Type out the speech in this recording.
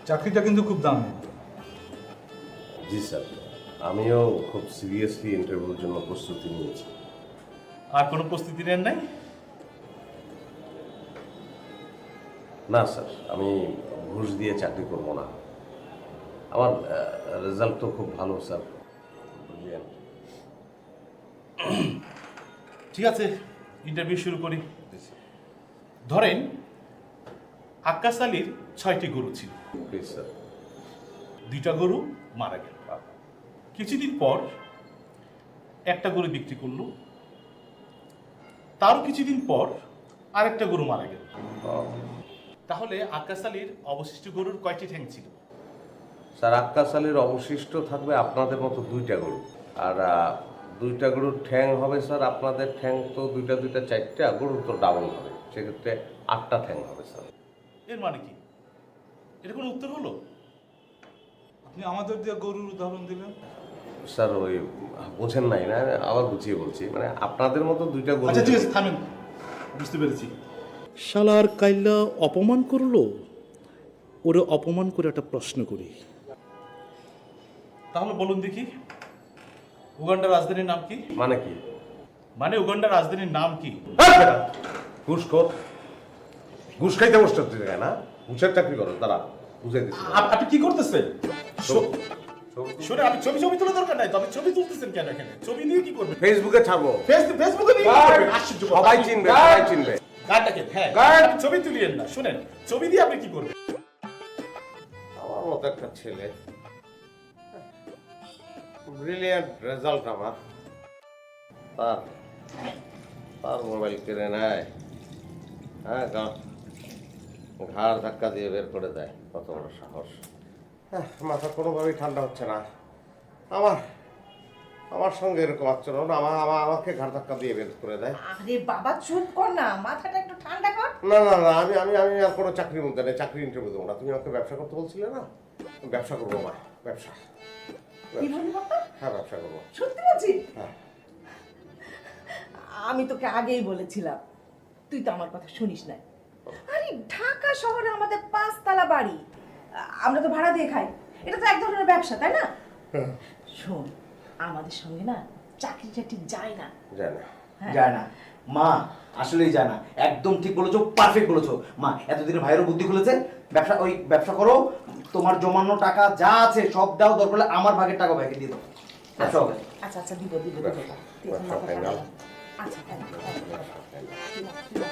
চাকরিটা কিন্তু খুব দামি। জি স্যার, আমিও খুব সিরিয়াসলি ইন্টারভিউর জন্য প্রস্তুতি নিয়েছি। আর কোনো প্রস্তুতি নেন নাই? না স্যার, আমি ঘুষ দিয়ে চাকরি করব না। আমার রেজাল্ট তো খুব ভালো স্যার। Brilliant. ঠিক আছে, ইন্টারভিউ শুরু করি। ধরেন আক্কাস আলীর 6টি গরু ছিল। Please sir. 2টা গরু মারা গেল। কিছুদিন পর একটা গরু বিক্রি করলো, তারও কিছুদিন পর আরেকটা গরু মারা গেল। তাহলে আক্কাস আলীর অবশিষ্ট গরুর কয়টি ঠ্যাং ছিল? স্যার, আক্কাস আলীর অবশিষ্ট থাকবে আপনাদের মতো 2টা গরু, আর 2টা গরুর ঠ্যাং হবে স্যার, আপনাদের ঠ্যাং তো 2টা 4টা, গরুর তো ডাবল হবে, সেক্ষেত্রে 8টা ঠ্যাং হবে স্যার। এর মানে কি? এটা কোনো উত্তর হলো? আপনি আমাদের দিয়ে গরুর উদাহরণ দিলেন। স্যার ওই বোঝেন নাই না, আবার বুঝিয়ে বলছি, মানে আপনাদের মতো 2টা গরু। আচ্ছা ঠিক আছে, থামেন, বুঝতে পেরেছি। শালার কাইল্লা অপমান করলো, ওরে অপমান করে একটা প্রশ্ন করি। তাহলে বলুন দেখি, উগান্ডার রাজধানীর নাম কি? মানে কি? মানে উগান্ডার রাজধানীর নাম কি? ঘুষখোর, ঘুষ খাইতে বসতে না, ঘুষের চাকরি করো তারা, বুঝাই দিচ্ছি। আপনি কি করতেছেন? শুনে আপনি ছবি ছবি তোলা দরকার নাই, তবে ছবি তুলতেছেন কেন এখানে? ছবি নিয়ে কি করবেন? ফেসবুকে ছাড়বো, ফেসবুকে নিয়ে কি করবেন? আশ্চর্য, সবাই চিনবে, সবাই চিনবে। গাড়টাকে, হ্যাঁ আপনি ছবি তুলিয়েন না। শুনেন, ছবি দিয়ে আপনি কি করবেন? আমার মতো একটা ছেলে, ব্রিলিয়ান্ট রেজাল্ট আমার, তার তার মোবাইল কেড়ে নেয়, হ্যাঁ, ঘাড় ধাক্কা দিয়ে বের করে দেয়, কত বড় সাহস! মাথা কোনোভাবেই ঠান্ডা হচ্ছে না আমার, আমার সঙ্গে এরকম আচরণ, আমাকে ঘাড় ধাক্কা দিয়ে বের করে দেয়। আরে বাবা চুপ কর না, মাথাটা একটু ঠান্ডা কর। না না না, আমি আমি আমি আর কোনো চাকরির মধ্যে নেই, চাকরি ইন্টারভিউ দেবো না। তুমি আমাকে ব্যবসা করতে বলছিলে না, ব্যবসা করবো মা, ব্যবসা। কি বললি বাবা? হ্যাঁ, ব্যবসা করবো। সত্যি বলছিস? হ্যাঁ। আমি তোকে আগেই বলেছিলাম, তুই তো আমার কথা শুনিস না। আরে ঢাকা শহরে আমাদের 5 তলা বাড়ি, আমরা তো ভাড়া দিয়ে খাই, এটা তো এক ধরনের ব্যবসা, তাই না? শোন, আমাদের সঙ্গে না চাকরিটা ঠিক যায় না। যায় না। যায় না মা, আসলেই যায় না। একদম ঠিক বলেছো, পারফেক্ট বলেছো মা। এতদিনে ভাইয়েরও বুদ্ধি খুলেছে। ব্যবসা করো, তোমার জমানো টাকা যা আছে সব দাও, দরকার হলে আমার ভাগের টাকা ভাইকে দিয়ে দাও। ব্যবসা হবে। আচ্ছা আচ্ছা, দিব। তুই এখন মাথা ঠান্ডা কর। আচ্ছা